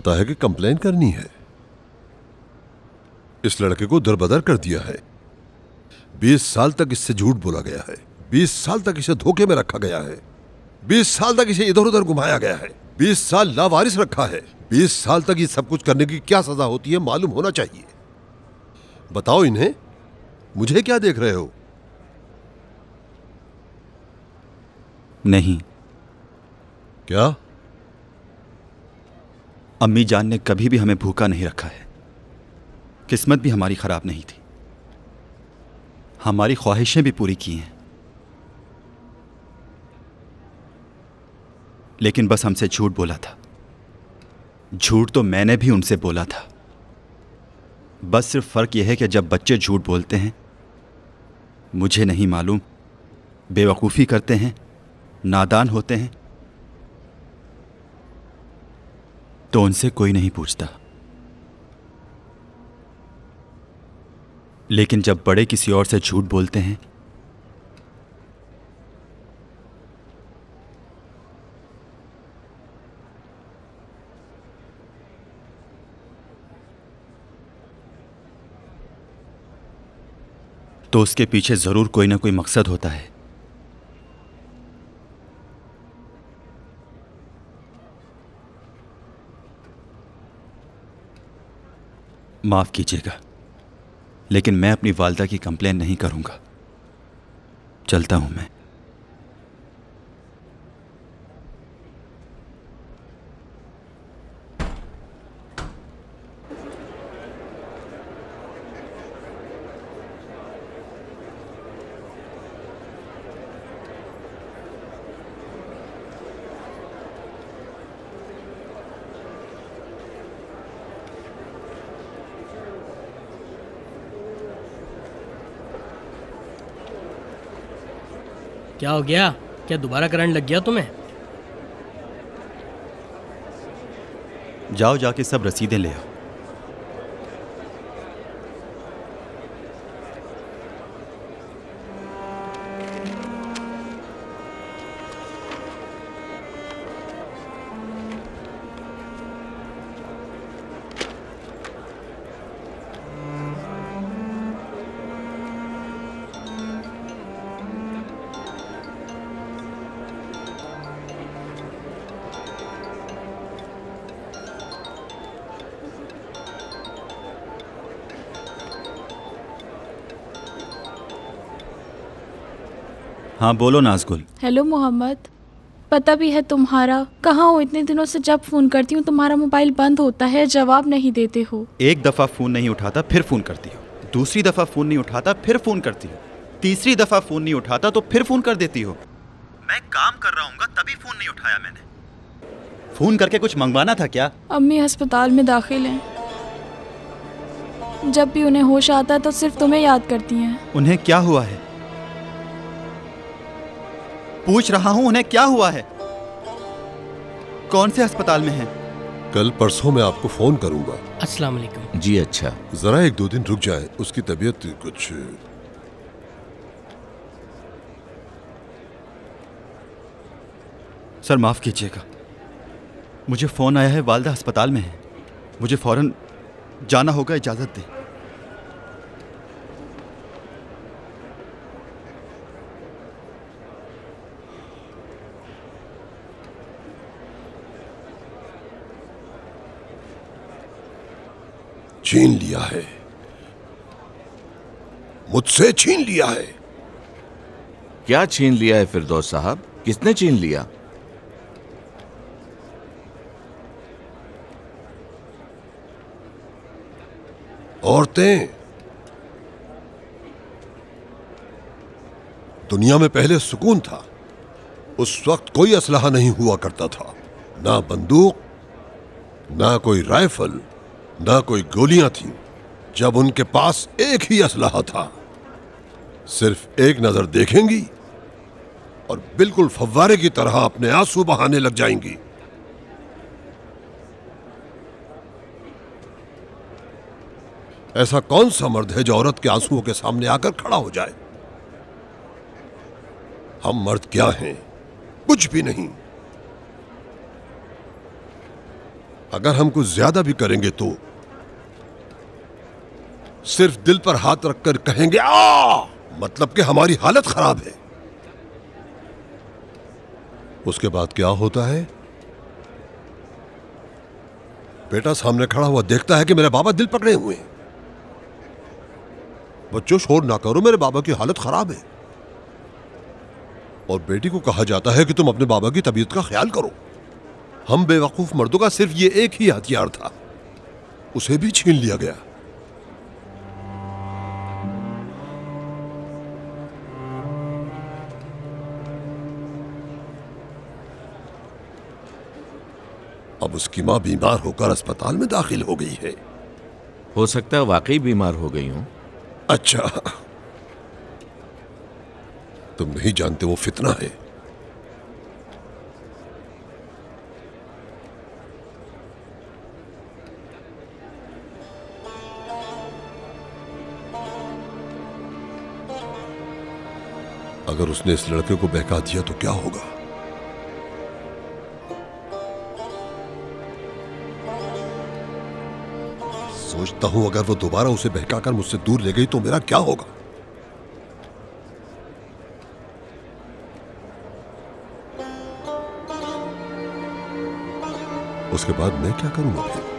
पता है कि कंप्लेन करनी है। इस लड़के को दरबदर कर दिया है। 20 साल तक इससे झूठ बोला गया है। 20 साल तक इसे धोखे में रखा गया है। 20 साल तक इसे इधर उधर घुमाया गया है। 20 साल लावारिस रखा है। 20 साल तक ये सब कुछ करने की क्या सजा होती है मालूम होना चाहिए। बताओ इन्हें, मुझे क्या देख रहे हो? नहीं। क्या? अम्मी जान ने कभी भी हमें भूखा नहीं रखा है। किस्मत भी हमारी खराब नहीं थी। हमारी ख्वाहिशें भी पूरी की हैं, लेकिन बस हमसे झूठ बोला था। झूठ तो मैंने भी उनसे बोला था। बस सिर्फ फर्क यह है कि जब बच्चे झूठ बोलते हैं, मुझे नहीं मालूम, बेवकूफ़ी करते हैं, नादान होते हैं, तो उनसे कोई नहीं पूछता। लेकिन जब बड़े किसी और से झूठ बोलते हैं, तो उसके पीछे जरूर कोई ना कोई मकसद होता है। माफ कीजिएगा, लेकिन मैं अपनी वालिदा की कंप्लेन नहीं करूंगा। चलता हूं मैं। क्या हो गया? क्या दोबारा करंट लग गया तुम्हें? जाओ, जाके सब रसीदें ले आओ। हाँ बोलो नाज़गुल। हेलो मोहम्मद, पता भी है तुम्हारा। कहाँ हो इतने दिनों से? जब फ़ोन करती हूँ तुम्हारा मोबाइल बंद होता है, जवाब नहीं देते हो। एक दफ़ा फ़ोन नहीं उठाता फिर फ़ोन करती हो, दूसरी दफ़ा फ़ोन नहीं उठाता फिर फ़ोन करती हो, तीसरी दफ़ा फ़ोन नहीं उठाता तो फिर फ़ोन कर देती हो। मैं काम कर रहा हूँ तभी फ़ोन नहीं उठाया मैंने। फ़ोन करके कुछ मंगवाना था क्या? अम्मी अस्पताल में दाखिल हैं। जब भी उन्हें होश आता है तो सिर्फ तुम्हें याद करती हैं। उन्हें क्या हुआ है? पूछ रहा हूँ, उन्हें क्या हुआ है? कौन से अस्पताल में हैं? कल परसों मैं आपको फोन करूंगा। अस्सलाम वालेकुम। जी अच्छा। जरा 1-2 दिन रुक जाए, उसकी तबीयत कुछ। सर माफ कीजिएगा, मुझे फोन आया है, वालिदा अस्पताल में है, मुझे फौरन जाना होगा, इजाजत दें। छीन लिया है, मुझसे छीन लिया है। क्या छीन लिया है फिरदौस साहब? किसने छीन लिया? औरतें। दुनिया में पहले सुकून था। उस वक्त कोई असलहा नहीं हुआ करता था, ना बंदूक, ना कोई राइफल, ना कोई गोलियां थीं। जब उनके पास एक ही असलहा था, सिर्फ एक नजर देखेंगी और बिल्कुल फव्वारे की तरह अपने आंसू बहाने लग जाएंगी। ऐसा कौन सा मर्द है जो औरत के आंसुओं के सामने आकर खड़ा हो जाए? हम मर्द क्या हैं? कुछ भी नहीं। अगर हम कुछ ज्यादा भी करेंगे तो सिर्फ दिल पर हाथ रखकर कहेंगे आ, मतलब कि हमारी हालत खराब है। उसके बाद क्या होता है? बेटा सामने खड़ा हुआ देखता है कि मेरे बाबा दिल पकड़े हुए हैं। बच्चों शोर ना करो, मेरे बाबा की हालत खराब है। और बेटी को कहा जाता है कि तुम अपने बाबा की तबीयत का ख्याल करो। हम बेवकूफ मर्दों का सिर्फ ये एक ही हथियार था, उसे भी छीन लिया गया। अब उसकी मां बीमार होकर अस्पताल में दाखिल हो गई है। हो सकता है वाकई बीमार हो गई हूं। अच्छा, तुम नहीं जानते वो फितना है। अगर उसने इस लड़के को बहका दिया तो क्या होगा? सोचता हूं अगर वो दोबारा उसे बहकाकर मुझसे दूर ले गई तो मेरा क्या होगा। उसके बाद मैं क्या करूंगा फिर?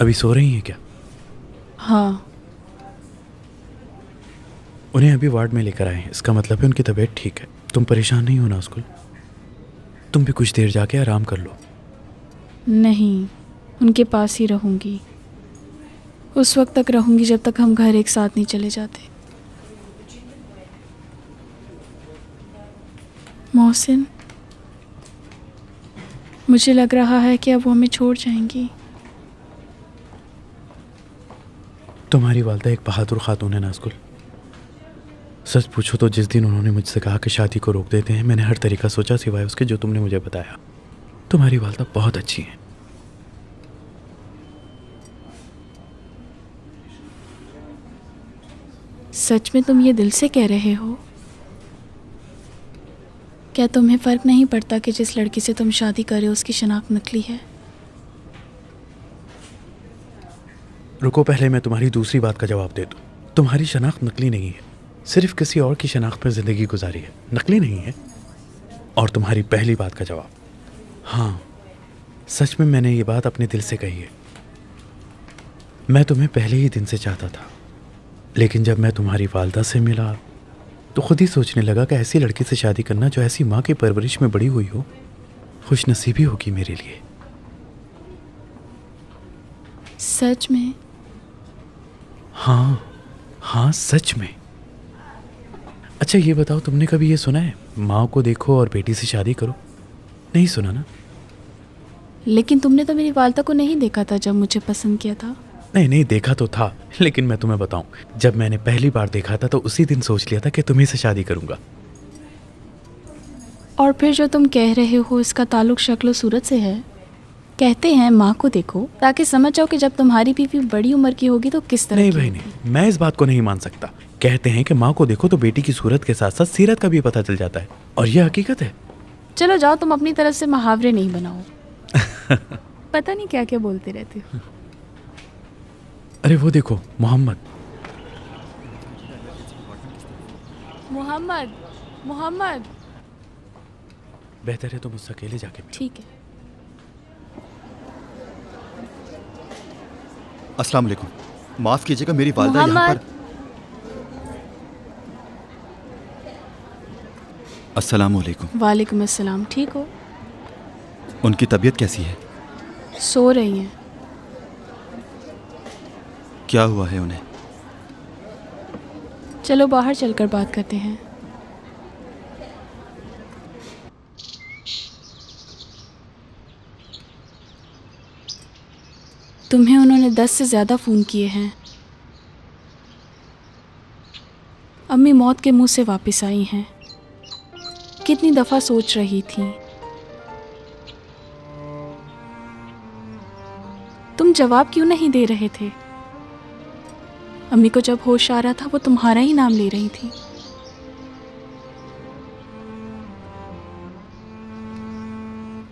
अभी सो रही हैं क्या? हाँ। उन्हें अभी वार्ड में लेकर आए हैं, इसका मतलब है उनकी तबीयत ठीक है। तुम परेशान नहीं होना उसको। तुम भी कुछ देर जाके आराम कर लो। नहीं, उनके पास ही रहूंगी। उस वक्त तक रहूंगी जब तक हम घर एक साथ नहीं चले जाते। मोहसिन, मुझे लग रहा है कि अब वो हमें छोड़ जाएंगी। तुम्हारी वालदा एक बहादुर खातून है नाज़गुल। सच पूछो तो जिस दिन उन्होंने मुझसे कहा कि शादी को रोक देते हैं, मैंने हर तरीका सोचा सिवाय उसके जो तुमने मुझे बताया। तुम्हारी वालदा बहुत अच्छी है। सच में तुम ये दिल से कह रहे हो? क्या तुम्हें फ़र्क नहीं पड़ता कि जिस लड़की से तुम शादी कर रहे हो उसकी शनाख्त नकली है? रुको, पहले मैं तुम्हारी दूसरी बात का जवाब दे दूँ। तुम्हारी शनाख्त नकली नहीं है, सिर्फ किसी और की शनाख्त पर ज़िंदगी गुजारी है, नकली नहीं है। और तुम्हारी पहली बात का जवाब, हाँ, सच में मैंने ये बात अपने दिल से कही है। मैं तुम्हें पहले ही दिन से चाहता था, लेकिन जब मैं तुम्हारी वालदा से मिला तो खुद ही सोचने लगा कि ऐसी लड़की से शादी करना जो ऐसी माँ की परवरिश में बड़ी हुई हो, खुशनसीबी होगी मेरे लिए। सच में? हाँ हाँ, सच में। अच्छा ये बताओ, तुमने कभी ये सुना है माँ को देखो और बेटी से शादी करो? नहीं सुना ना? लेकिन तुमने तो मेरी वालदा को नहीं देखा था जब मुझे पसंद किया था। नहीं नहीं, देखा तो था, लेकिन मैं तुम्हें बताऊं, जब मैंने पहली बार देखा था तो उसी दिन सोच लिया था कि तुम्हीं से शादी करूंगा। और फिर जो तुम कह रहे हो इसका ताल्लुक शक्ल सूरत से है। कहते हैं माँ को देखो ताकि समझ जाओ कि जब तुम्हारी बीवी बड़ी उम्र की होगी तो किस तरह नहीं की भाई होगी। नहीं, मैं इस बात को नहीं मान सकता। कहते हैं कि माँ को देखो तो बेटी की सूरत के साथ साथ सीरत का भी पता चल जाता है, और यह हकीकत है। चलो जाओ, तुम अपनी तरफ से मुहावरे नहीं बनाओ। पता नहीं क्या क्या बोलते रहते हो। अरे वो देखो, मोहम्मद। मोहम्मद, मोहम्मद। बेहतर है तुम मुझसे अकेले जाके मिलो। ठीक है। अस्सलाम वालेकुम। माफ कीजिएगा, मेरी वालिदा यहाँ मोहम्मद। पर। अस्सलाम वालेकुम। वालेकुम अस्सलाम। ठीक हो? उनकी तबीयत कैसी है? सो रही हैं। क्या हुआ है उन्हें? चलो बाहर चलकर बात करते हैं। तुम्हें उन्होंने 10 से ज़्यादा फ़ोन किए हैं। अम्मी मौत के मुंह से वापस आई हैं। कितनी दफ़ा सोच रही थी। तुम जवाब क्यों नहीं दे रहे थे? अम्मी को जब होश आ रहा था वो तुम्हारा ही नाम ले रही थी।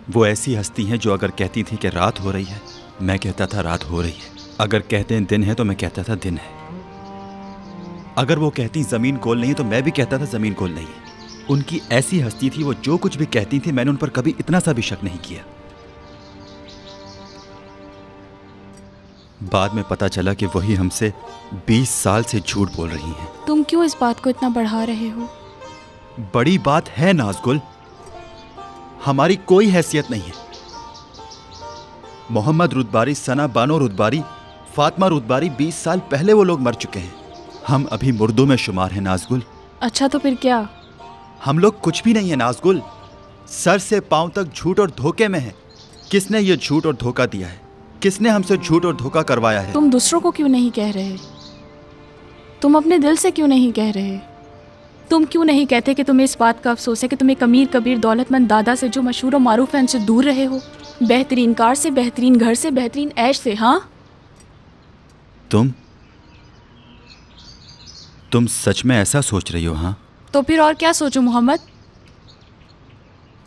वो ऐसी हस्ती हैं जो अगर कहती थी कि रात हो रही है, मैं कहता था रात हो रही है। अगर कहते हैं दिन है तो मैं कहता था दिन है। अगर वो कहती ज़मीन गोल नहीं है तो मैं भी कहता था ज़मीन गोल नहीं है। उनकी ऐसी हस्ती थी, वो जो कुछ भी कहती थी मैंने उन पर कभी इतना सा भी शक नहीं किया। बाद में पता चला कि वही हमसे 20 साल से झूठ बोल रही हैं। तुम क्यों इस बात को इतना बढ़ा रहे हो? बड़ी बात है नाज़गुल, हमारी कोई हैसियत नहीं है। मोहम्मद रुदबारी, सना बानो रुदबारी, फातिमा रुदबारी, 20 साल पहले वो लोग मर चुके हैं। हम अभी मुर्दों में शुमार हैं नाज़गुल। अच्छा तो फिर क्या? हम लोग कुछ भी नहीं है नाज़गुल, सर से पांव तक झूठ और धोखे में है। किसने ये झूठ और धोखा दिया है? किसने हमसे झूठ और धोखा करवाया है? तुम दूसरों को क्यों नहीं कह रहे? तुम अपने दिल से क्यों नहीं कह रहे? तुम क्यों नहीं कहते कि तुम्हें इस बात का अफसोस है कि तुम एक अमीर कबीर दौलतमंद दादा से जो मशहूर और मारूफ है उनसे दूर रहे हो? बेहतरीन कार से, बेहतरीन घर से, बेहतरीन ऐश से। हाँ, तुम सच में ऐसा सोच रही हो? हाँ तो फिर और क्या सोचूं मोहम्मद?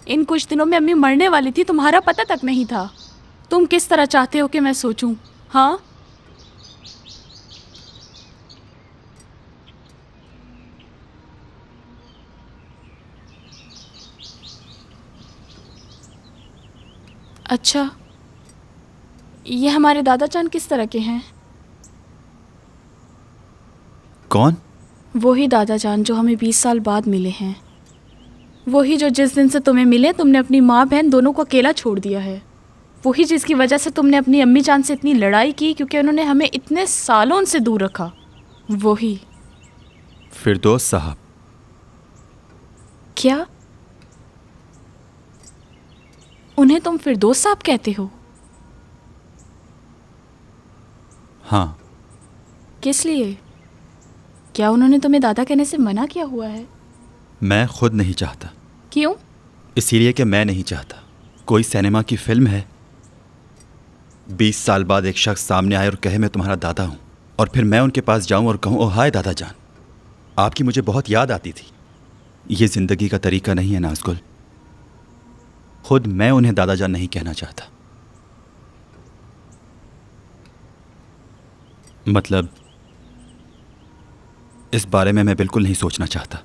इन कुछ दिनों में अम्मी मरने वाली थी, तुम्हारा पता तक नहीं था। तुम किस तरह चाहते हो कि मैं सोचूं? हाँ, अच्छा, ये हमारे दादा जान किस तरह के हैं? कौन? वही दादा जान जो हमें 20 साल बाद मिले हैं। वही जो जिस दिन से तुम्हें मिले तुमने अपनी माँ बहन दोनों को अकेला छोड़ दिया है। वही जिसकी वजह से तुमने अपनी अम्मी जान से इतनी लड़ाई की क्योंकि उन्होंने हमें इतने सालों उनसे दूर रखा। वही। फिरदौस साहब। क्या? उन्हें तुम फिरदौस साहब कहते हो? हाँ। किस लिए? क्या उन्होंने तुम्हें दादा कहने से मना किया हुआ है? मैं खुद नहीं चाहता। क्यों? इसीलिए कि मैं नहीं चाहता। कोई सिनेमा की फिल्म है, 20 साल बाद एक शख्स सामने आए और कहे मैं तुम्हारा दादा हूं, और फिर मैं उनके पास जाऊं और कहूं ओ हाय दादा जान, आपकी मुझे बहुत याद आती थी। ये जिंदगी का तरीका नहीं है नाज़गुल। खुद मैं उन्हें दादा जान नहीं कहना चाहता। मतलब इस बारे में मैं बिल्कुल नहीं सोचना चाहता।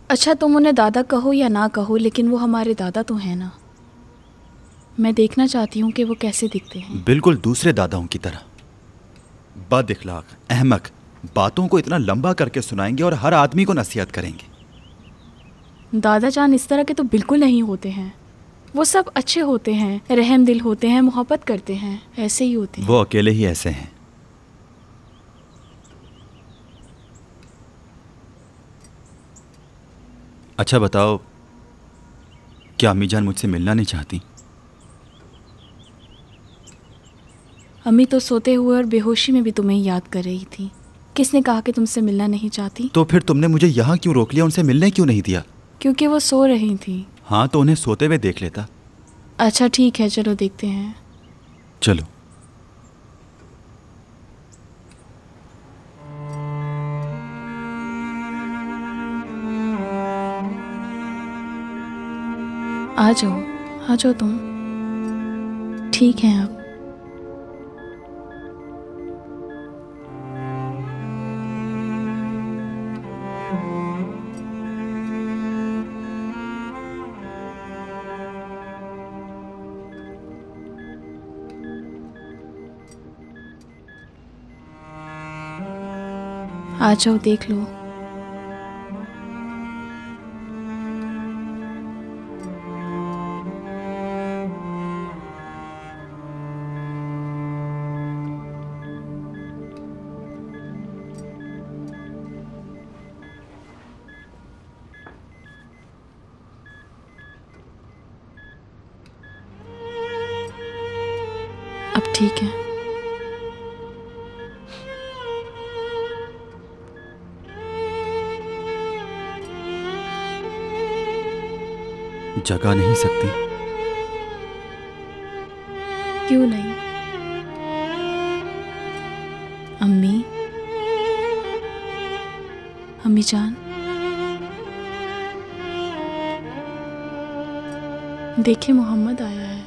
अच्छा, तुम उन्हें दादा कहो या ना कहो, लेकिन वो हमारे दादा तो हैं ना। मैं देखना चाहती हूँ कि वो कैसे दिखते हैं। बिल्कुल दूसरे दादाओं की तरह। बद इखलाक, अहमक, बातों को इतना लंबा करके सुनाएंगे और हर आदमी को नसीहत करेंगे। दादा जान इस तरह के तो बिल्कुल नहीं होते हैं। वो सब अच्छे होते हैं, रहम दिल होते हैं, मोहब्बत करते हैं, ऐसे ही होते हैं। वो अकेले ही ऐसे हैं। अच्छा बताओ, क्या अम्मी जान मुझसे मिलना नहीं चाहती? अम्मी तो सोते हुए और बेहोशी में भी तुम्हें याद कर रही थी। किसने कहा कि तुमसे मिलना नहीं चाहती? तो फिर तुमने मुझे यहाँ क्यों रोक लिया, उनसे मिलने क्यों नहीं दिया? क्योंकि वो सो रही थी। हाँ तो उन्हें सोते हुए देख लेता। अच्छा ठीक है, चलो देखते हैं। चलो। आ जाओ, आ जाओ तुम। ठीक है अब। आ जाओ, देख लो। अब ठीक है। जगा नहीं सकती? क्यों नहीं? अम्मी, अम्मी जान, देखिए मोहम्मद आया है।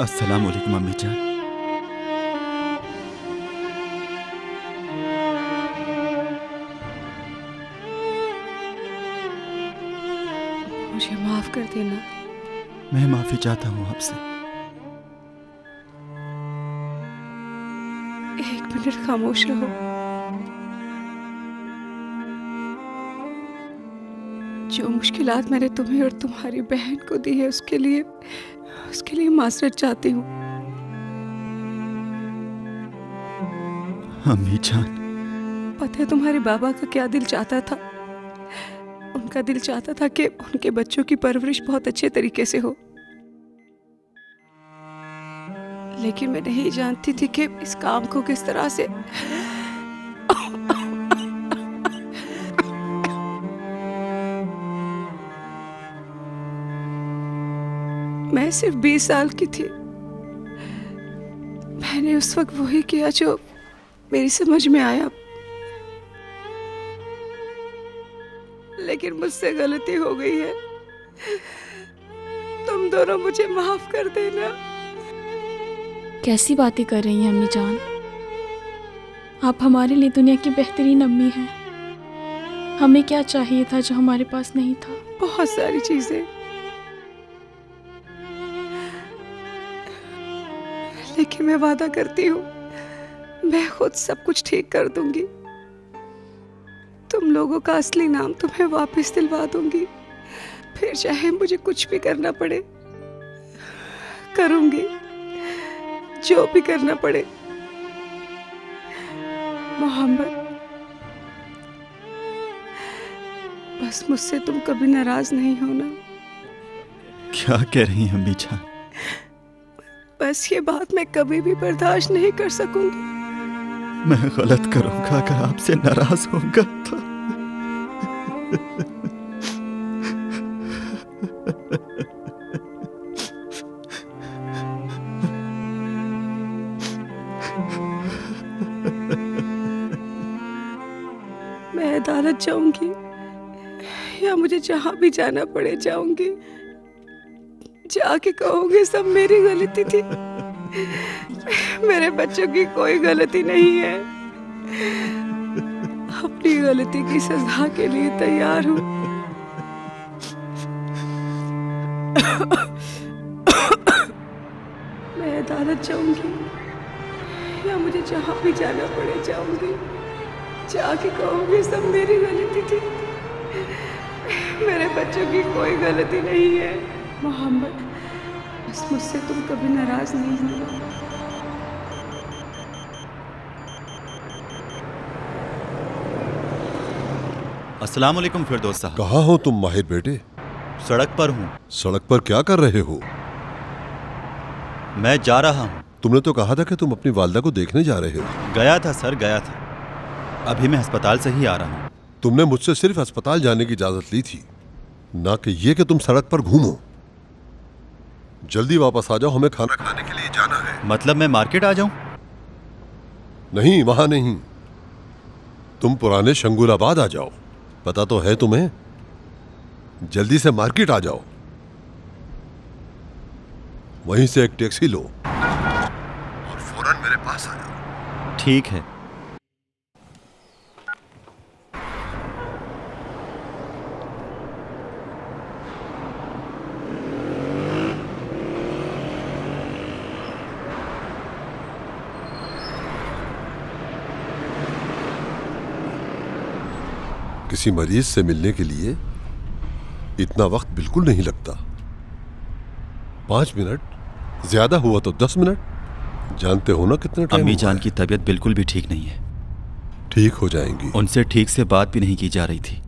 अस्सलाम वालेकुम अम्मी जान। मुझे माफ कर देना। मैं माफी चाहता हूँ आपसे। एक मिनट खामोश रहो। जो मुश्किलात मैंने तुम्हें और तुम्हारी बहन को दी है उसके लिए माजरत चाहती हूँ। अम्मी जान, पता है तुम्हारे बाबा का क्या दिल चाहता था? उनका दिल चाहता था कि उनके बच्चों की परवरिश बहुत अच्छे तरीके से हो, लेकिन मैं नहीं जानती थी कि इस काम को किस तरह से मैं सिर्फ 20 साल की थी। मैंने उस वक्त वही किया जो मेरी समझ में आया, लेकिन मुझसे गलती हो गई है। तुम दोनों मुझे माफ कर देना। कैसी बातें कर रही हैं अम्मी जान? आप हमारे लिए दुनिया की बेहतरीन अम्मी हैं। हमें क्या चाहिए था जो हमारे पास नहीं था? बहुत सारी चीजें, लेकिन मैं वादा करती हूँ मैं खुद सब कुछ ठीक कर दूंगी। तुम लोगों का असली नाम तुम्हें वापस दिलवा दूंगी। फिर चाहे मुझे कुछ भी करना पड़े, करूंगी, जो भी करना पड़े। मोहम्मद, बस मुझसे तुम कभी नाराज नहीं होना। क्या कह रही हैं अम्मी जान? बस ये बात मैं कभी भी बर्दाश्त नहीं कर सकूंगी। मैं गलत करूंगा अगर आपसे नाराज होऊंगा तो। मैं अदालत जाऊंगी या मुझे जहां भी जाना पड़े जाऊंगी। जाके कहूंगी सब मेरी गलती थी, मेरे बच्चों की कोई गलती नहीं है। अपनी गलती की सजा के लिए तैयार हूं। मैं अदालत जाऊंगी या मुझे जहां भी जाना पड़े जाऊंगी। जाके कहूंगी सब मेरी गलती थी, मेरे बच्चों की कोई गलती नहीं है। मोहम्मद, बस मुझसे तुम कभी नाराज नहीं होना। अस्सलाम वालेकुम फिरदौस साहब। कहाँ हो तुम माहिर बेटे? सड़क पर हूँ। सड़क पर क्या कर रहे हो? मैं जा रहा हूँ। तुमने तो कहा था कि तुम अपनी वालदा को देखने जा रहे हो। गया था सर, गया था। अभी मैं अस्पताल से ही आ रहा हूँ। तुमने मुझसे सिर्फ अस्पताल जाने की इजाजत ली थी, ना कि ये कि तुम सड़क पर घूमो। जल्दी वापस आ जाओ, हमें खाना खाने के लिए जाना है। मतलब मैं मार्केट आ जाऊं? नहीं, वहां नहीं। तुम पुराने शंगुलाबाद आ जाओ, पता तो है तुम्हें। जल्दी से मार्केट आ जाओ, वहीं से एक टैक्सी लो और फौरन मेरे पास आ जाओ। ठीक है। किसी मरीज से मिलने के लिए इतना वक्त बिल्कुल नहीं लगता। 5 मिनट, ज्यादा हुआ तो 10 मिनट। जानते हो ना कितना टाइम? अम्मी जान की तबीयत बिल्कुल भी ठीक नहीं है। ठीक हो जाएंगी। उनसे ठीक से बात भी नहीं की जा रही थी।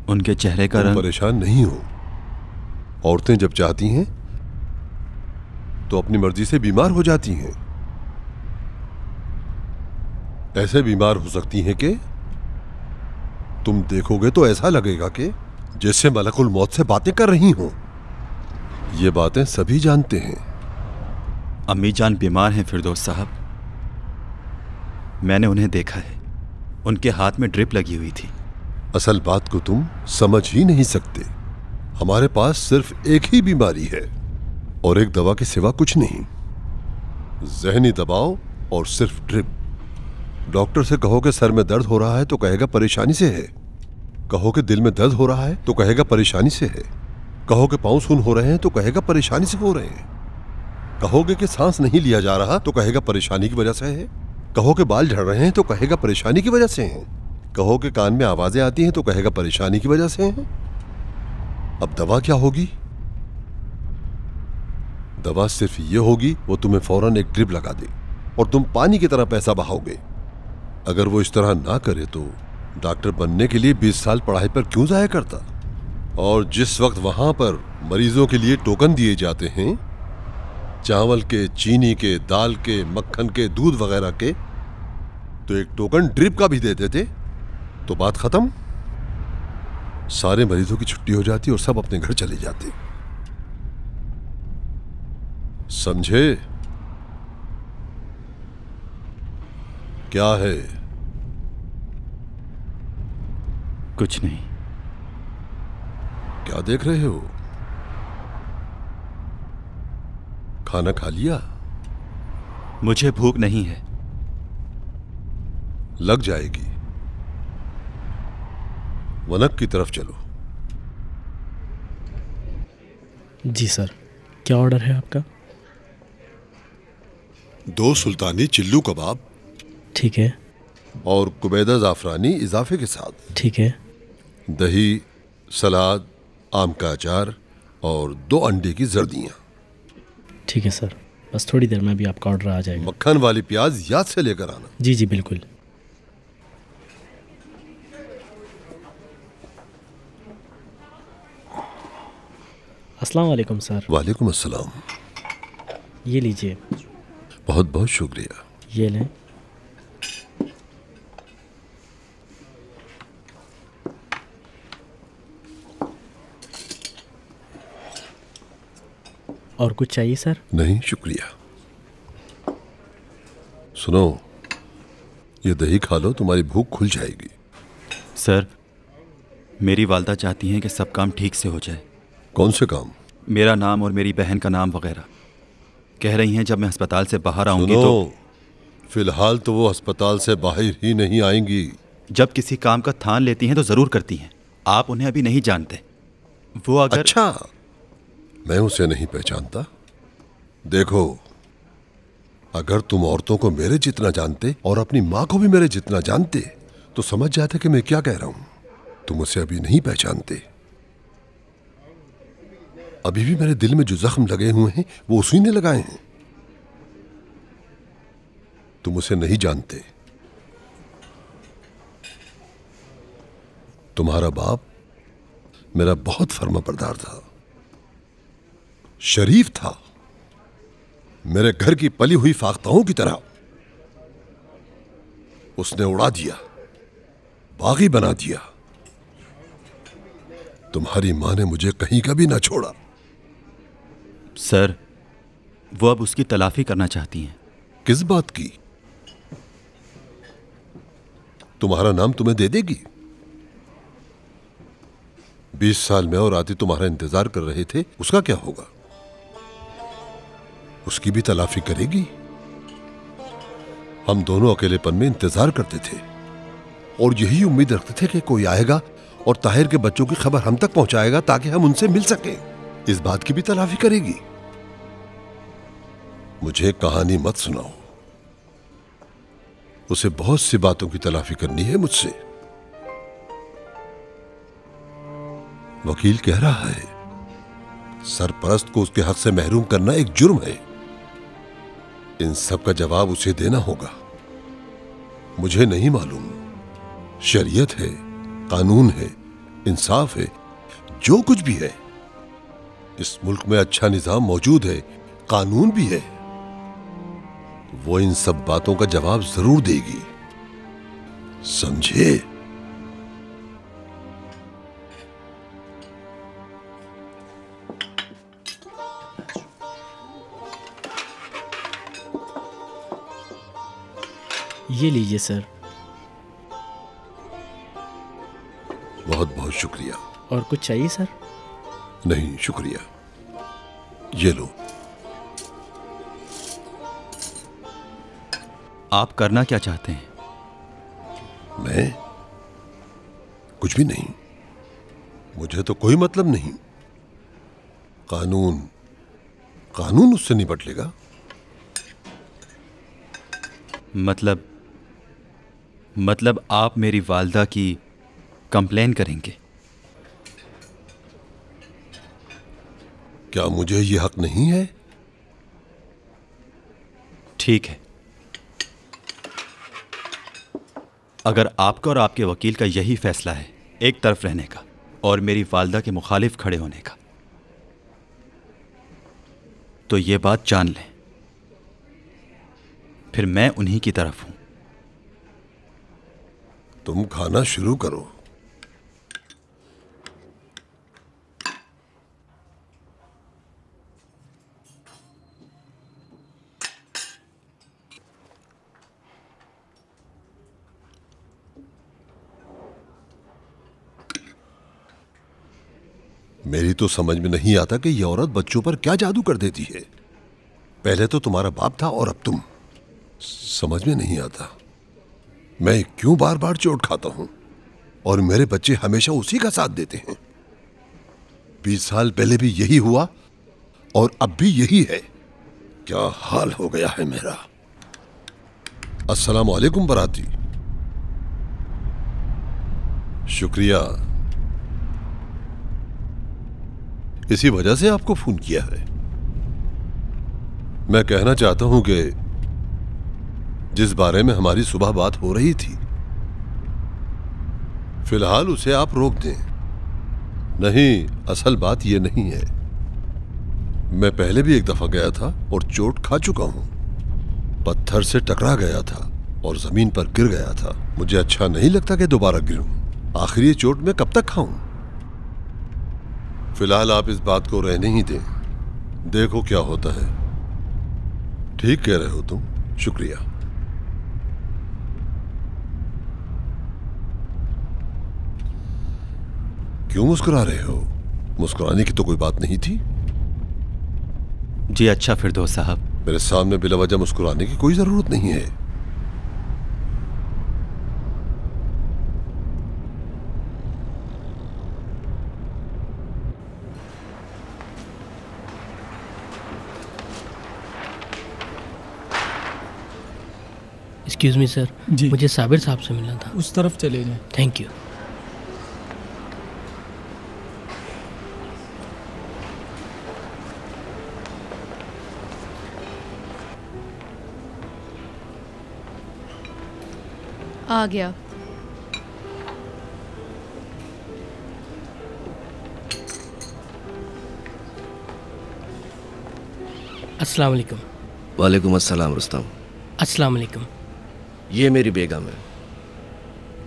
उनके चेहरे का रंग। परेशान नहीं हो। औरतें जब चाहती हैं तो अपनी मर्जी से बीमार हो जाती हैं। ऐसे बीमार हो सकती हैं कि तुम देखोगे तो ऐसा लगेगा कि जैसे मलकुल मौत से बातें कर रही हों। ये बातें सभी जानते हैं। अम्मी जान बीमार हैं फिरदौस साहब। मैंने उन्हें देखा है। उनके हाथ में ड्रिप लगी हुई थी। असल बात को तुम समझ ही नहीं सकते। हमारे पास सिर्फ एक ही बीमारी है और एक दवा के सिवा कुछ नहीं। जहनी दबाव और सिर्फ ड्रिप। डॉक्टर से कहो कि सर में दर्द हो रहा है तो कहेगा परेशानी से है। कहो कि दिल में दर्द हो रहा है तो कहेगा परेशानी से है। कहो कि पांव सून हो रहे हैं तो कहेगा परेशानी से हो रहे हैं। कहोगे कि सांस नहीं लिया जा रहा तो कहेगा परेशानी की वजह से है। कहो कि बाल झड़ रहे हैं तो कहेगा परेशानी की वजह से है। कहो कि कान में आवाजें आती हैं तो कहेगा परेशानी की वजह से है। अब दवा क्या होगी? दवा सिर्फ ये होगी वो तुम्हें फौरन एक ड्रिप लगा दे और तुम पानी की तरह पैसा बहाओगे। अगर वो इस तरह ना करे तो डॉक्टर बनने के लिए 20 साल पढ़ाई पर क्यों जाया करता? और जिस वक्त वहां पर मरीजों के लिए टोकन दिए जाते हैं, चावल के, चीनी के, दाल के, मक्खन के, दूध वगैरह के, तो एक टोकन ड्रिप का भी दे देते तो बात खत्म। सारे मरीजों की छुट्टी हो जाती और सब अपने घर चले जाते। समझे? क्या है? कुछ नहीं। क्या देख रहे हो? खाना खा लिया? मुझे भूख नहीं है। लग जाएगी। वनक की तरफ चलो। जी सर, क्या ऑर्डर है आपका? 2 सुल्तानी चिल्लू कबाब। ठीक है। और कुबैदा ज़ाफ़रानी इजाफे के साथ। ठीक है। दही, सलाद, आम का अचार और 2 अंडे की जर्दियाँ। ठीक है सर, बस थोड़ी देर में भी आपका ऑर्डर आ जाएगा। मक्खन वाली प्याज याद से लेकर आना। जी जी बिल्कुल। अस्सलाम वालेकुम सर। वालेकुम अस्सलाम। ये लीजिए। बहुत बहुत शुक्रिया। ये लें। और कुछ चाहिए सर? नहीं शुक्रिया। सुनो, ये दही खा लो, तुम्हारी भूख खुल जाएगी। सर, मेरी वालदा चाहती हैं कि सब काम ठीक से हो जाए। कौन से काम? मेरा नाम और मेरी बहन का नाम वगैरह। कह रही हैं जब मैं अस्पताल से बाहर आऊंगी तो। फिलहाल तो वो अस्पताल से बाहर ही नहीं आएंगी। जब किसी काम का ठान लेती हैं तो जरूर करती हैं। आप उन्हें अभी नहीं जानते। वो अगर। अच्छा, मैं उसे नहीं पहचानता। देखो, अगर तुम औरतों को मेरे जितना जानते और अपनी माँ को भी मेरे जितना जानते तो समझ जाते कि मैं क्या कह रहा हूं। तुम उसे अभी नहीं पहचानते। अभी भी मेरे दिल में जो जख्म लगे हुए हैं वो उसी ने लगाए हैं। तुम उसे नहीं जानते। तुम्हारा बाप मेरा बहुत फर्माबरदार था, शरीफ था, मेरे घर की पली हुई फाख्ताओं की तरह। उसने उड़ा दिया, बागी बना दिया। तुम्हारी मां ने मुझे कहीं का भी ना छोड़ा। सर, वो अब उसकी तलाफी करना चाहती हैं। किस बात की? तुम्हारा नाम तुम्हें दे देगी। 20 साल में और आती तुम्हारा इंतजार कर रहे थे, उसका क्या होगा? उसकी भी तलाफी करेगी। हम दोनों अकेलेपन में इंतजार करते थे और यही उम्मीद रखते थे कि कोई आएगा और ताहिर के बच्चों की खबर हम तक पहुंचाएगा ताकि हम उनसे मिल सकें। इस बात की भी तलाफी करेगी। मुझे कहानी मत सुनाओ। उसे बहुत सी बातों की तलाफी करनी है मुझसे। वकील कह रहा है सरपरस्त को उसके हक से महरूम करना एक जुर्म है। इन सब का जवाब उसे देना होगा। मुझे नहीं मालूम, शरीयत है, कानून है, इंसाफ है, जो कुछ भी है इस मुल्क में अच्छा निजाम मौजूद है, कानून भी है। वो इन सब बातों का जवाब जरूर देगी, समझे? ये लीजिए सर। बहुत बहुत शुक्रिया। और कुछ चाहिए सर? नहीं शुक्रिया, ये लो। आप करना क्या चाहते हैं? मैं कुछ भी नहीं, मुझे तो कोई मतलब नहीं। कानून कानून उससे निपट लेगा। मतलब आप मेरी वालदा की कंप्लेन करेंगे? क्या मुझे ये हक नहीं है? ठीक है, अगर आपका और आपके वकील का यही फैसला है एक तरफ रहने का और मेरी वालदा के मुखालिफ खड़े होने का, तो ये बात जान लें, फिर मैं उन्हीं की तरफ हूं। तुम खाना शुरू करो। मेरी तो समझ में नहीं आता कि यह औरत बच्चों पर क्या जादू कर देती है। पहले तो तुम्हारा बाप था और अब तुम। समझ में नहीं आता मैं क्यों बार बार चोट खाता हूं और मेरे बच्चे हमेशा उसी का साथ देते हैं। 20 साल पहले भी यही हुआ और अब भी यही है। क्या हाल हो गया है मेरा। अस्सलाम वालेकुम बराती। शुक्रिया, इसी वजह से आपको फोन किया है। मैं कहना चाहता हूं कि जिस बारे में हमारी सुबह बात हो रही थी, फिलहाल उसे आप रोक दें। नहीं, असल बात यह नहीं है। मैं पहले भी एक दफा गया था और चोट खा चुका हूं। पत्थर से टकरा गया था और जमीन पर गिर गया था। मुझे अच्छा नहीं लगता कि दोबारा गिरूं। आखिर ये चोट मैं कब तक खाऊं? फिलहाल आप इस बात को रहने ही दें, देखो क्या होता है। ठीक कह रहे हो तुम। शुक्रिया। क्यों मुस्कुरा रहे हो? मुस्कुराने की तो कोई बात नहीं थी। जी अच्छा फिरदौस साहब, मेरे सामने बिला वजह मुस्कुराने की कोई जरूरत नहीं है। एक्सक्यूज मी सर, जी। मुझे साबिर साहब से मिलना था। उस तरफ चले जाएं। Thank you. आ गया। अस्सलाम वालेकुम। वालेकुम अस्सलाम रुस्तम। अस्सलाम वालेकुम। ये मेरी बेगम है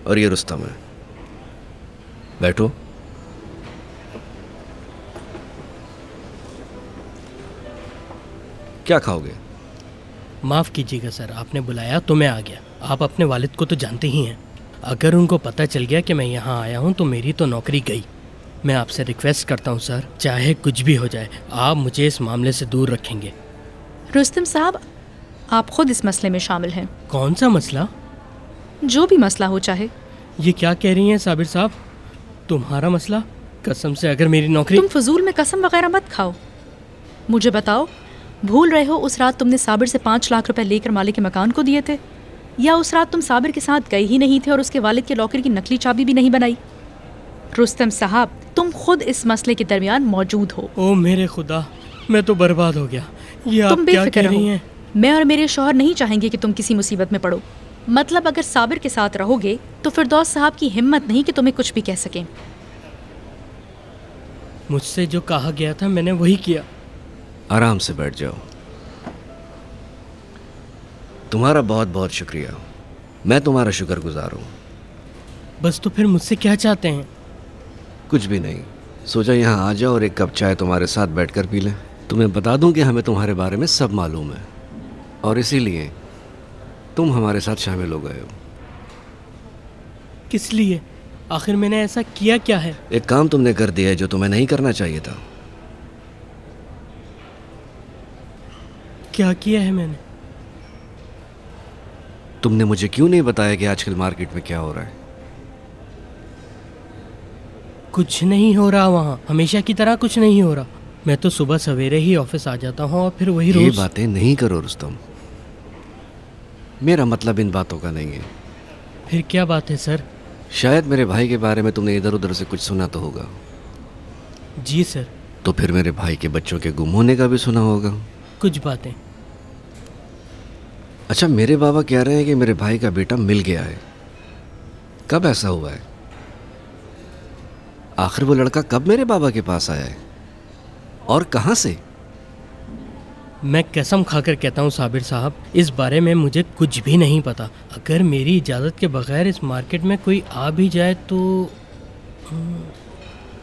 और ये रुस्तम है। बैठो। क्या खाओगे? माफ़ कीजिएगा सर, आपने बुलाया तो मैं आ गया। आप अपने वालिद को तो जानते ही हैं। अगर उनको पता चल गया कि मैं यहाँ आया हूँ तो मेरी तो नौकरी गई। मैं आपसे रिक्वेस्ट करता हूँ सर, चाहे कुछ भी हो जाए, आप मुझे इस मामले से दूर रखेंगे। रुस्तम साहब, आप खुद इस मसले में शामिल हैं। कौन सा मसला? जो भी मसला हो चाहे। ये क्या कह रही हैं साबिर साहब? तुम्हारा मसला? कसम से अगर मेरी नौकरी। तुम फजूल में कसम वगैरह मत खाओ। मुझे बताओ, भूल रहे हो उस रात तुमने साबिर से 5 लाख रुपए लेकर मालिक के मकान को दिए थे? या उस रात तुम साबिर के साथ गए ही नहीं थे और उसके वालिद के लॉकर की नकली चाबी भी नहीं बनाई? रुस्तम साहब, तुम खुद इस मसले के दरमियान मौजूद हो। ओ मेरे खुदा, मैं तो बर्बाद हो गया। ये आप तुम क्या बेफिक्र कह रही रहो। हैं? मैं और मेरे शौहर नहीं चाहेंगे कि तुम किसी मुसीबत में पड़ो। मतलब अगर साबिर के साथ रहोगे तो फिरदौस साहब की हिम्मत नहीं कि तुम्हें कुछ भी कह सकें। मुझसे जो कहा गया था मैंने वही किया। आराम से बैठ जाओ। तुम्हारा बहुत बहुत शुक्रिया, मैं तुम्हारा शुक्रगुजार हूँ। बस तो फिर मुझसे क्या चाहते हैं? कुछ भी नहीं, सोचा यहाँ आ जाओ और एक कप चाय तुम्हारे साथ बैठकर पी लें। तुम्हें बता दूं कि हमें तुम्हारे बारे में सब मालूम है और इसीलिए तुम हमारे साथ शामिल हो गए हो। किस लिए? आखिर मैंने ऐसा किया क्या है? एक काम तुमने कर दिया है जो तुम्हें नहीं करना चाहिए था। क्या किया है मैंने? तुमने मुझे क्यों नहीं बताया कि आजकल मार्केट में क्या हो रहा है? कुछ नहीं हो रहा वहाँ, हमेशा की तरह कुछ नहीं हो रहा। मैं तो सुबह सवेरे ही ऑफिस आ जाता हूँ और फिर वही ये रोज। बातें नहीं करो रुस्तम, मेरा मतलब इन बातों का नहीं है। फिर क्या बात है सर? शायद मेरे भाई के बारे में तुमने इधर उधर से कुछ सुना तो होगा। जी सर। तो फिर मेरे भाई के बच्चों के गुम होने का भी सुना होगा। कुछ बातें। अच्छा, मेरे बाबा कह रहे हैं कि मेरे भाई का बेटा मिल गया है। कब ऐसा हुआ है? आखिर वो लड़का कब मेरे बाबा के पास आया है और कहां से? मैं कसम खाकर कहता हूँ साबिर साहब, इस बारे में मुझे कुछ भी नहीं पता। अगर मेरी इजाज़त के बगैर इस मार्केट में कोई आ भी जाए तो।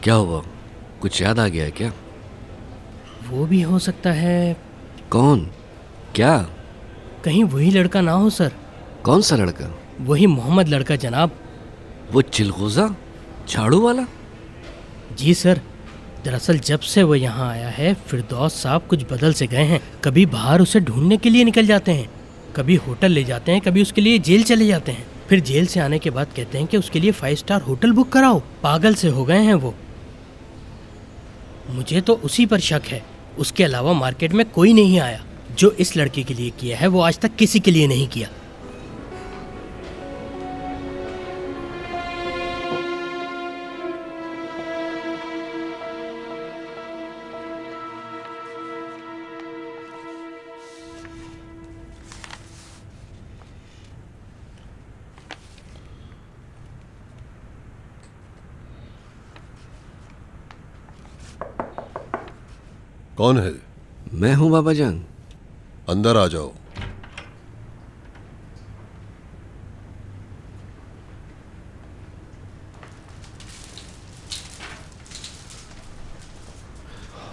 क्या हुआ, कुछ याद आ गया है क्या? वो भी हो सकता है। कौन? क्या? कहीं वही लड़का ना हो सर। कौन सा लड़का? वही मोहम्मद लड़का जनाब। वो चिलगोजा झाड़ू वाला? जी सर। दरअसल जब से वो यहाँ आया है फिरदौस साहब कुछ बदल से गए हैं। कभी बाहर उसे ढूंढने के लिए निकल जाते हैं, कभी होटल ले जाते हैं, कभी उसके लिए जेल चले जाते हैं। फिर जेल से आने के बाद कहते हैं कि उसके लिए 5 स्टार होटल बुक कराओ। पागल से हो गए हैं वो। मुझे तो उसी पर शक है। उसके अलावा मार्केट में कोई नहीं आया। जो इस लड़के के लिए किया है वो आज तक किसी के लिए नहीं किया। कौन है? मैं हूं बाबा जान। अंदर आ जाओ।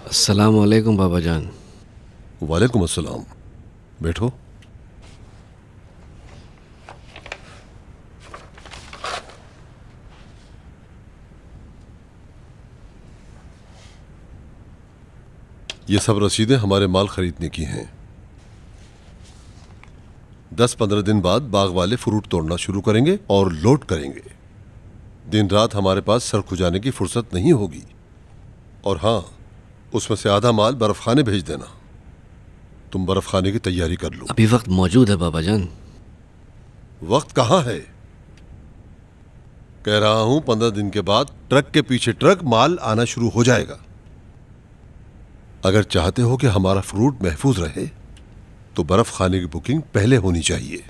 अस्सलाम वालेकुम बाबा जान। वालेकुम अस्सलाम। बैठो। ये सब रसीदें हमारे माल खरीदने की हैं। 10-15 दिन बाद बाग वाले फ्रूट तोड़ना शुरू करेंगे और लोड करेंगे। दिन रात हमारे पास सर खुजाने की फुर्सत नहीं होगी। और हाँ, उसमें से आधा माल बर्फ खाने भेज देना। तुम बर्फ खाने की तैयारी कर लो। अभी वक्त मौजूद है बाबा जान। वक्त कहाँ है? कह रहा हूं 15 दिन के बाद ट्रक के पीछे ट्रक माल आना शुरू हो जाएगा। अगर चाहते हो कि हमारा फ्रूट महफूज रहे तो बर्फ खाने की बुकिंग पहले होनी चाहिए।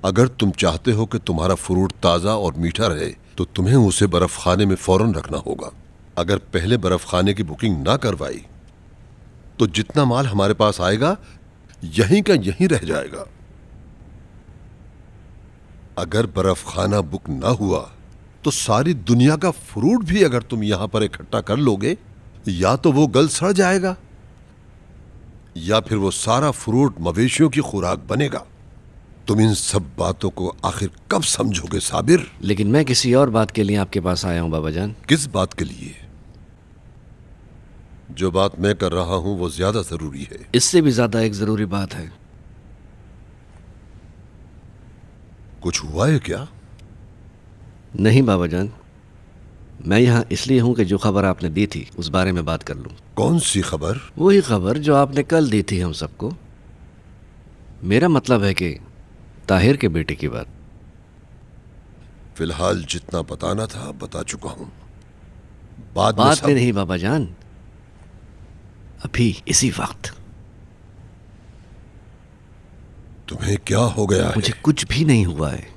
अगर तुम चाहते हो कि तुम्हारा फ्रूट ताज़ा और मीठा रहे तो तुम्हें उसे बर्फ खाने में फौरन रखना होगा। अगर पहले बर्फ खाने की बुकिंग ना करवाई तो जितना माल हमारे पास आएगा यहीं का यहीं रह जाएगा। अगर बर्फ खाना बुक ना हुआ तो सारी दुनिया का फ्रूट भी अगर तुम यहां पर इकट्ठा कर लोगे, या तो वो गल सड़ जाएगा या फिर वो सारा फ्रूट मवेशियों की खुराक बनेगा। तुम इन सब बातों को आखिर कब समझोगे साबिर? लेकिन मैं किसी और बात के लिए आपके पास आया हूं बाबा जान। किस बात के लिए? जो बात मैं कर रहा हूं वो ज्यादा जरूरी है। इससे भी ज्यादा एक जरूरी बात है। कुछ हुआ है क्या? नहीं बाबा जान, मैं यहाँ इसलिए हूँ कि जो खबर आपने दी थी उस बारे में बात कर लूँ। कौन सी खबर? वही खबर जो आपने कल दी थी हम सबको। मेरा मतलब है कि ताहिर के बेटे की बात। फिलहाल जितना बताना था बता चुका हूं। बाद में नहीं बाबा जान, अभी इसी वक्त। तुम्हें क्या हो गया है? मुझे कुछ भी नहीं हुआ है।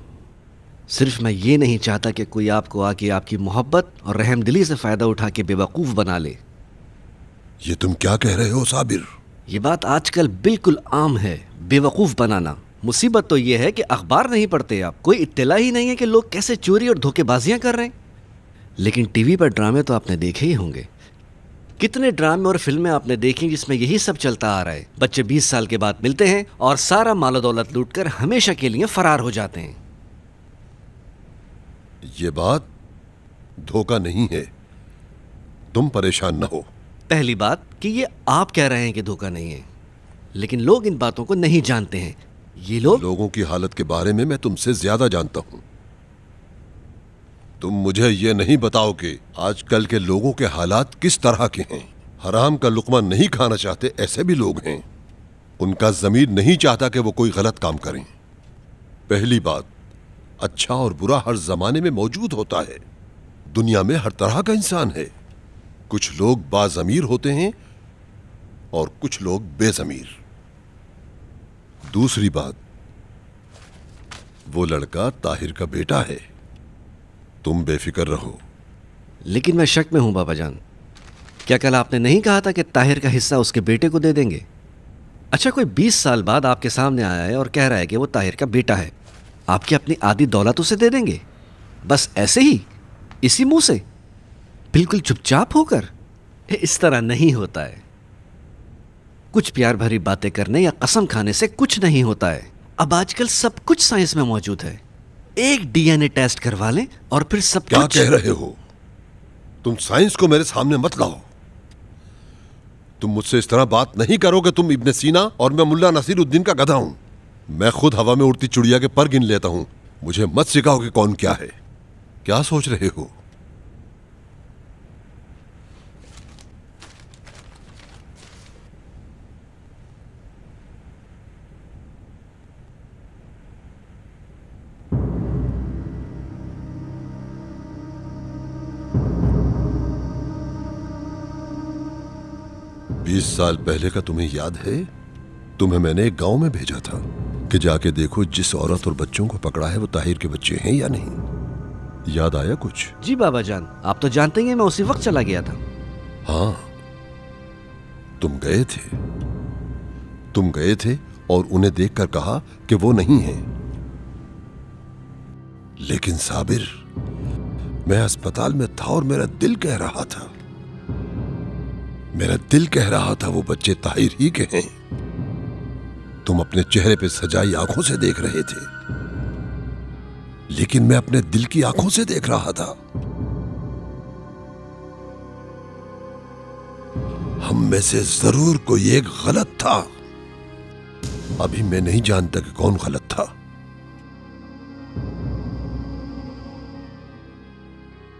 सिर्फ मैं ये नहीं चाहता कि कोई आपको आके आपकी मोहब्बत और रहमदिली से फायदा उठा के बेवकूफ बना ले। ये तुम क्या कह रहे हो साबिर? ये बात आजकल बिल्कुल आम है, बेवकूफ बनाना। मुसीबत तो ये है कि अखबार नहीं पढ़ते आप, कोई इत्तला ही नहीं है कि लोग कैसे चोरी और धोखेबाजियां कर रहे हैं। लेकिन टीवी पर ड्रामे तो आपने देखे ही होंगे। कितने ड्रामे और फिल्में आपने देखी जिसमें यही सब चलता आ रहा है। बच्चे 20 साल के बाद मिलते हैं और सारा मालो दौलत लूटकर हमेशा के लिए फरार हो जाते हैं। ये बात धोखा नहीं है, तुम परेशान न हो। पहली बात कि ये आप कह रहे हैं कि धोखा नहीं है, लेकिन लोग इन बातों को नहीं जानते हैं। ये लोगों की हालत के बारे में मैं तुमसे ज्यादा जानता हूं। तुम मुझे ये नहीं बताओ कि आजकल के लोगों के हालात किस तरह के हैं। हराम का लुकमा नहीं खाना चाहते ऐसे भी लोग हैं। उनका ज़मीर नहीं चाहता कि वो कोई गलत काम करें। पहली बात, अच्छा और बुरा हर जमाने में मौजूद होता है। दुनिया में हर तरह का इंसान है। कुछ लोग बाज़मीर होते हैं और कुछ लोग बेज़मीर। दूसरी बात, वो लड़का ताहिर का बेटा है। तुम बेफिक्र रहो। लेकिन मैं शक में हूं बाबा जान। क्या कल आपने नहीं कहा था कि ताहिर का हिस्सा उसके बेटे को दे देंगे? अच्छा, कोई 20 साल बाद आपके सामने आया है और कह रहा है कि वो ताहिर का बेटा है, आपकी अपनी आधी दौलत उसे दे देंगे? बस ऐसे ही, इसी मुंह से, बिल्कुल चुपचाप होकर? इस तरह नहीं होता है। कुछ प्यार भरी बातें करने या कसम खाने से कुछ नहीं होता है। अब आजकल सब कुछ साइंस में मौजूद है। एक डीएनए टेस्ट करवा लें और फिर सब क्या कुछ। कह रहे हो? तुम साइंस को मेरे सामने मत लाओ। तुम मुझसे इस तरह बात नहीं करोगे। तुम इब्ने सीना और मैं मुल्ला नसीरुद्दीन का गधा हूं। मैं खुद हवा में उड़ती चिड़िया के पर गिन लेता हूं। मुझे मत सिखाओ कि कौन क्या है। क्या सोच रहे हो? बीस साल पहले का तुम्हें याद है? तुम्हें मैंने एक गांव में भेजा था कि जाके देखो जिस औरत और बच्चों को पकड़ा है वो ताहिर के बच्चे हैं या नहीं। याद आया कुछ? जी बाबा जान, आप तो जानते ही हैं मैं उसी वक्त चला गया था। हाँ, तुम गए थे और उन्हें देखकर कहा कि वो नहीं है। लेकिन साबिर, मैं अस्पताल में था और मेरा दिल कह रहा था वो बच्चे ताहिर ही के हैं। तुम अपने चेहरे पे सजाई आंखों से देख रहे थे, लेकिन मैं अपने दिल की आंखों से देख रहा था। हम में से जरूर कोई एक गलत था। अभी मैं नहीं जानता कि कौन गलत था।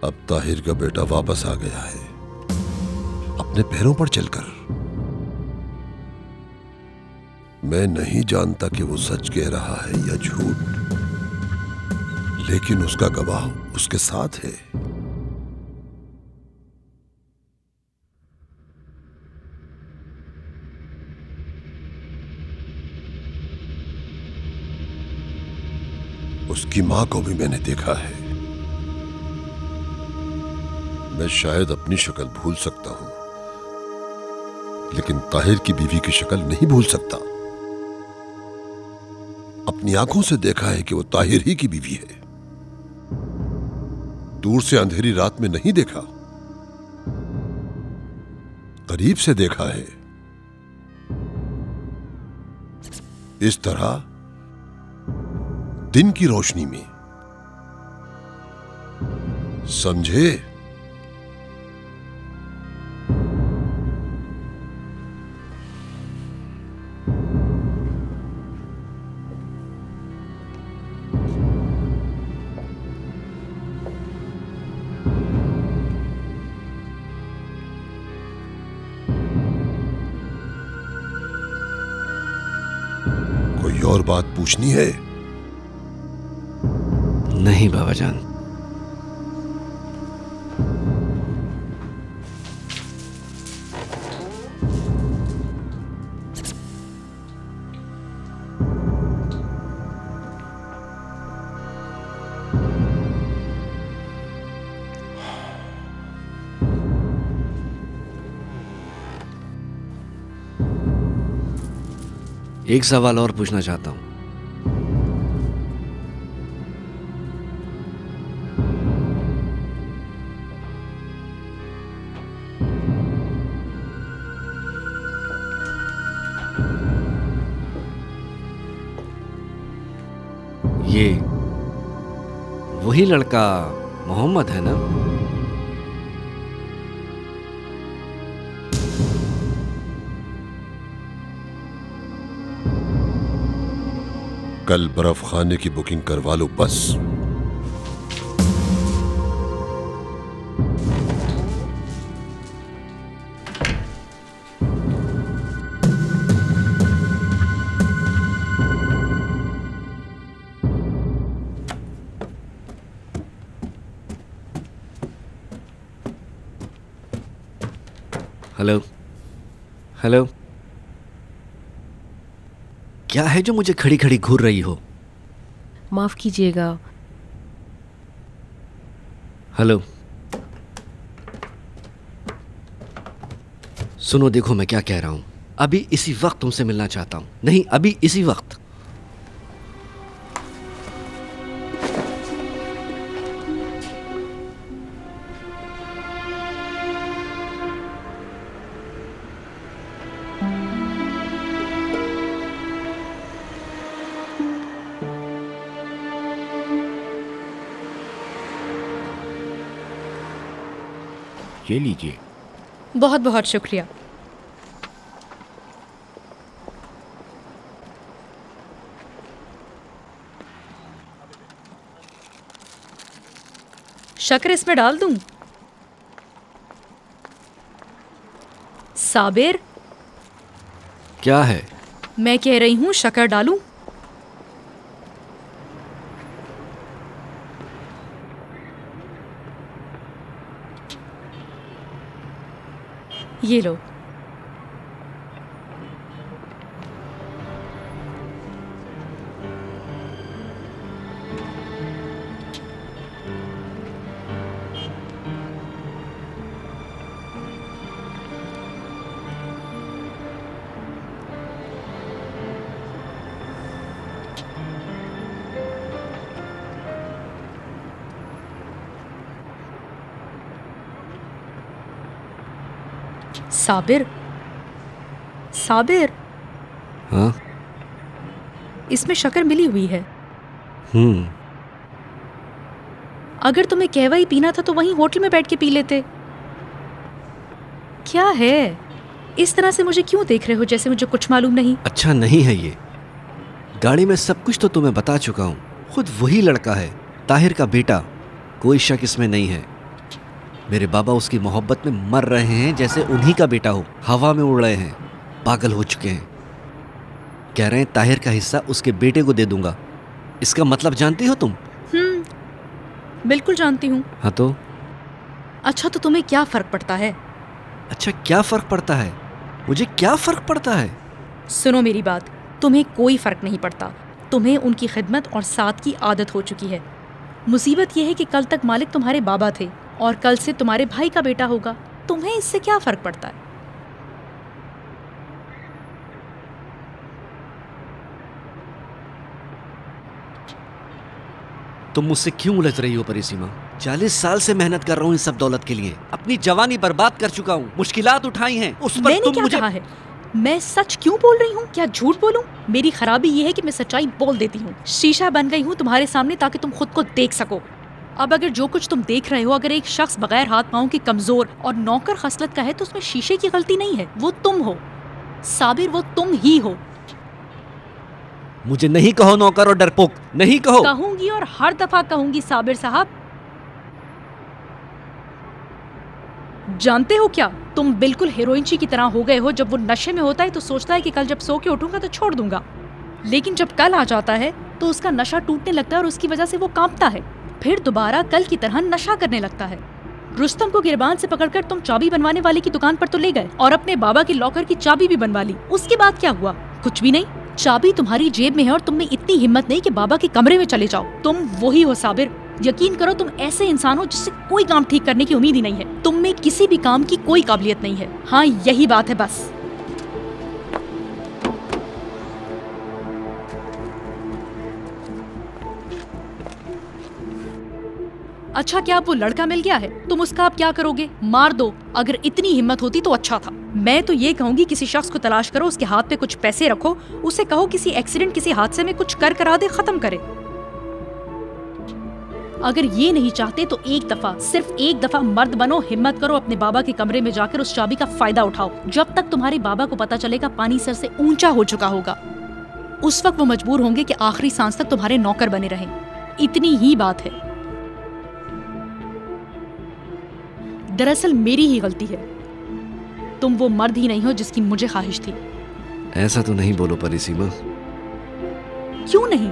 अब ताहिर का बेटा वापस आ गया है, अपने पैरों पर चलकर। मैं नहीं जानता कि वो सच कह रहा है या झूठ, लेकिन उसका गवाह उसके साथ है। उसकी मां को भी मैंने देखा है। मैं शायद अपनी शक्ल भूल सकता हूं, लेकिन ताहिर की बीवी की शक्ल नहीं भूल सकता। अपनी आंखों से देखा है कि वो ताहिर ही की बीवी है। दूर से अंधेरी रात में नहीं देखा, करीब से देखा है। इस तरह दिन की रोशनी में। समझे? कोई और बात पूछनी है? नहीं बाबा जान। एक सवाल और पूछना चाहता हूं। ये वही लड़का मोहम्मद है ना? कल बर्फ खाने की बुकिंग करवा लो बस। हेलो हेलो, क्या है जो मुझे खड़ी खड़ी घूर रही हो? माफ कीजिएगा। हेलो, सुनो, देखो मैं क्या कह रहा हूं। अभी इसी वक्त तुमसे मिलना चाहता हूं। नहीं, अभी इसी वक्त। ये लीजिए। बहुत बहुत शुक्रिया। शक्कर इसमें डाल दूं? साबिर, क्या है? मैं कह रही हूं शक्कर डालूं? ये लो। साबिर, साबिर। हाँ? इसमें शक्कर मिली हुई है। अगर तुम्हें कहवा ही पीना था तो वहीं होटल में बैठ के पी लेते। क्या है, इस तरह से मुझे क्यों देख रहे हो जैसे मुझे कुछ मालूम नहीं? अच्छा नहीं है ये। गाड़ी में सब कुछ तो तुम्हें बता चुका हूं। खुद वही लड़का है, ताहिर का बेटा। कोई शक इसमें नहीं है। मेरे बाबा उसकी मोहब्बत में मर रहे हैं जैसे उन्हीं का बेटा हो। हवा में उड़ रहे हैं, पागल हो चुके हैं। कह रहे हैं ताहिर का हिस्सा उसके बेटे को दे दूंगा। इसका मतलब जानती हो तुम? बिल्कुल जानती हूँ। हाँ तो? अच्छा तो तुम्हें क्या फर्क पड़ता है? अच्छा क्या फर्क पड़ता है? मुझे क्या फर्क पड़ता है? सुनो मेरी बात, तुम्हें कोई फर्क नहीं पड़ता। तुम्हें उनकी खिदमत और साथ की आदत हो चुकी है। मुसीबत यह है कि कल तक मालिक तुम्हारे बाबा थे और कल से तुम्हारे भाई का बेटा होगा। तुम्हें इससे क्या फर्क पड़ता है? तुम मुझसे क्यों उलझ रही हो परिसीमा? 40 साल से मेहनत कर रहा हूँ इस सब दौलत के लिए। अपनी जवानी बर्बाद कर चुका हूँ, मुश्किलात उठाई हैं। उस पर मैंने क्या कहा है? मैं सच क्यों बोल रही हूँ? क्या झूठ बोलूं? मेरी खराबी ये है कि मैं सच्चाई बोल देती हूँ। शीशा बन गई हूँ तुम्हारे सामने ताकि तुम खुद को देख सको। अब अगर जो कुछ तुम देख रहे हो अगर एक शख्स बगैर हाथ पांव के कमजोर और नौकर खसलत का है तो उसमें शीशे की गलती नहीं है, वो तुम हो साबिर, वो तुम ही हो। मुझे नहीं कहो नौकर और डरपोक, नहीं कहो। कहूंगी और हर दफा कहूंगी साबिर साहब। जानते हो क्या, तुम बिल्कुल हीरोइन की तरह हो गए हो। जब वो नशे में होता है तो सोचता है कि कल जब सो के उठूंगा तो छोड़ दूंगा, लेकिन जब कल आ जाता है तो उसका नशा टूटने लगता है और उसकी वजह से वो कांपता है। फिर दोबारा कल की तरह नशा करने लगता है। रुस्तम को गिरबान से पकड़कर तुम चाबी बनवाने वाले की दुकान पर तो ले गए और अपने बाबा के लॉकर की चाबी भी बनवा ली। उसके बाद क्या हुआ? कुछ भी नहीं। चाबी तुम्हारी जेब में है और तुम में इतनी हिम्मत नहीं कि बाबा के कमरे में चले जाओ। तुम वही हो साबिर। यकीन करो तुम ऐसे इंसान हो जिससे कोई काम ठीक करने की उम्मीद ही नहीं है। तुम में किसी भी काम की कोई काबिलियत नहीं है। हाँ यही बात है बस। अच्छा, क्या अब वो लड़का मिल गया है? तुम उसका अब क्या करोगे? मार दो। अगर इतनी हिम्मत होती तो अच्छा था। मैं तो ये कहूंगी किसी शख्स को तलाश करो, उसके हाथ पे कुछ पैसे रखो, उसे कहो किसी एक्सीडेंट, किसी हादसे में कुछ कर करा दे, खत्म करे। अगर ये नहीं चाहते तो एक दफा, सिर्फ एक दफा मर्द बनो, हिम्मत करो, अपने बाबा के कमरे में जाकर उस चाबी का फायदा उठाओ। जब तक तुम्हारे बाबा को पता चलेगा पानी सर से ऊंचा हो चुका होगा, उस वक्त वो मजबूर होंगे कि आखिरी सांस तक तुम्हारे नौकर बने रहें। इतनी ही बात है। दरअसल मेरी ही गलती है। तुम वो मर्द ही नहीं हो जिसकी मुझे ख्वाहिश थी। ऐसा तो नहीं बोलो परिसीमा। क्यों नहीं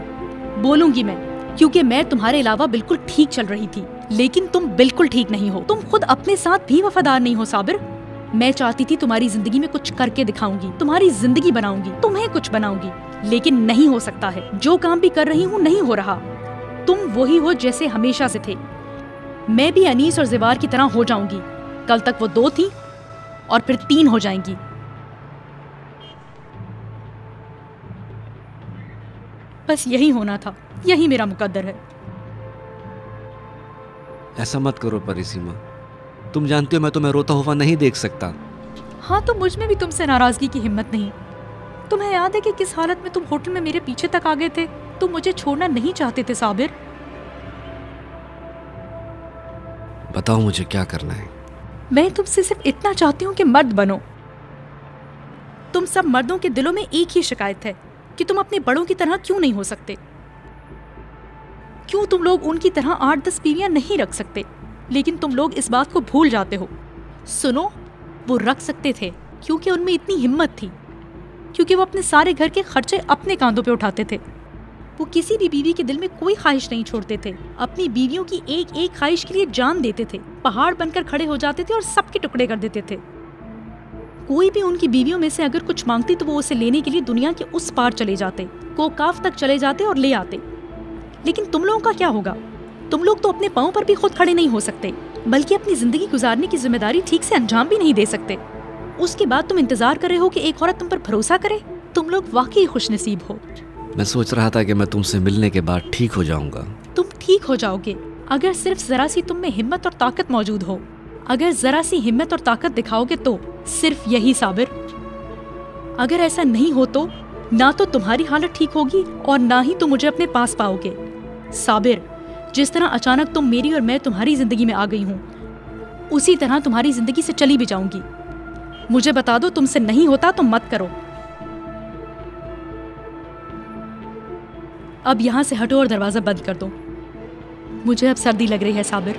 बोलूंगी मैं? क्योंकि मैं तुम्हारे अलावा बिल्कुल ठीक चल रही थी, लेकिन तुम बिल्कुल ठीक नहीं हो। तुम खुद अपने साथ भी वफादार नहीं हो साबिर। मैं चाहती थी तुम्हारी जिंदगी में कुछ करके दिखाऊंगी, तुम्हारी जिंदगी बनाऊंगी, तुम्हें कुछ बनाऊंगी, लेकिन नहीं हो सकता है। जो काम भी कर रही हूँ नहीं हो रहा। तुम वही हो जैसे हमेशा से थे। मैं भी अनीस और ज़ेबार की तरह हो जाऊंगी। कल तक वो 2 थी और फिर 3 हो जाएंगी। बस यही होना था, यही मेरा मुकद्दर है। ऐसा मत करो परिसीमा, तुम जानते हो मैं तुम्हें रोता हुआ नहीं देख सकता। हाँ, तो मुझ में भी तुमसे नाराजगी की हिम्मत नहीं। तुम्हें याद है कि किस हालत में तुम होटल में मेरे पीछे तक आ गए थे? तुम मुझे छोड़ना नहीं चाहते थे साबिर। बताओ मुझे क्या करना है। मैं तुमसे सिर्फ इतना चाहती हूँ कि मर्द बनो। तुम सब मर्दों के दिलों में एक ही शिकायत है कि तुम अपने बड़ों की तरह क्यों नहीं हो सकते। क्यों तुम लोग उनकी तरह 8-10 बीवियां नहीं रख सकते? लेकिन तुम लोग इस बात को भूल जाते हो। सुनो, वो रख सकते थे क्योंकि उनमें इतनी हिम्मत थी, क्योंकि वो अपने सारे घर के खर्चे अपने कांधों पे उठाते थे। वो किसी भी बीवी के दिल में कोई ख्वाहिश नहीं छोड़ते थे। अपनी बीवियों की एक एक ख्वाहिश के लिए जान देते थे। पहाड़ बनकर खड़े हो जाते थे और सबके टुकड़े कर देते थे। कोई भी उनकी बीवियों में से अगर कुछ मांगती तो वो उसे लेने के लिए दुनिया के उस पार चले जाते, कोकाफ तक चले जाते और ले आते। लेकिन तुम लोगों का क्या होगा? तुम लोग तो अपने पाँव पर भी खुद खड़े नहीं हो सकते, बल्कि अपनी जिंदगी गुजारने की जिम्मेदारी ठीक से अंजाम भी नहीं दे सकते। उसके बाद तुम इंतजार कर रहे हो कि एक औरत तुम पर भरोसा करे? तुम लोग वाकई खुशनसीब हो। मैं सोच रहा था कि मैं तुमसे मिलने के बाद ठीक हो जाऊंगा। तुम ठीक हो जाओगे अगर सिर्फ जरा सी तुम में हिम्मत और ताकत मौजूद हो। अगर जरा सी हिम्मत और ताकत दिखाओगे तो, सिर्फ यही साबिर। अगर ऐसा नहीं हो तो ना तो तुम्हारी हालत ठीक होगी और ना ही तुम मुझे अपने पास पाओगे। साबिर, जिस तरह अचानक तुम मेरी और मैं तुम्हारी जिंदगी में आ गई हूँ, उसी तरह तुम्हारी जिंदगी से चली भी जाऊंगी। मुझे बता दो, तुमसे नहीं होता तो मत करो। अब यहाँ से हटो और दरवाजा बंद कर दो। मुझे अब सर्दी लग रही है साबिर।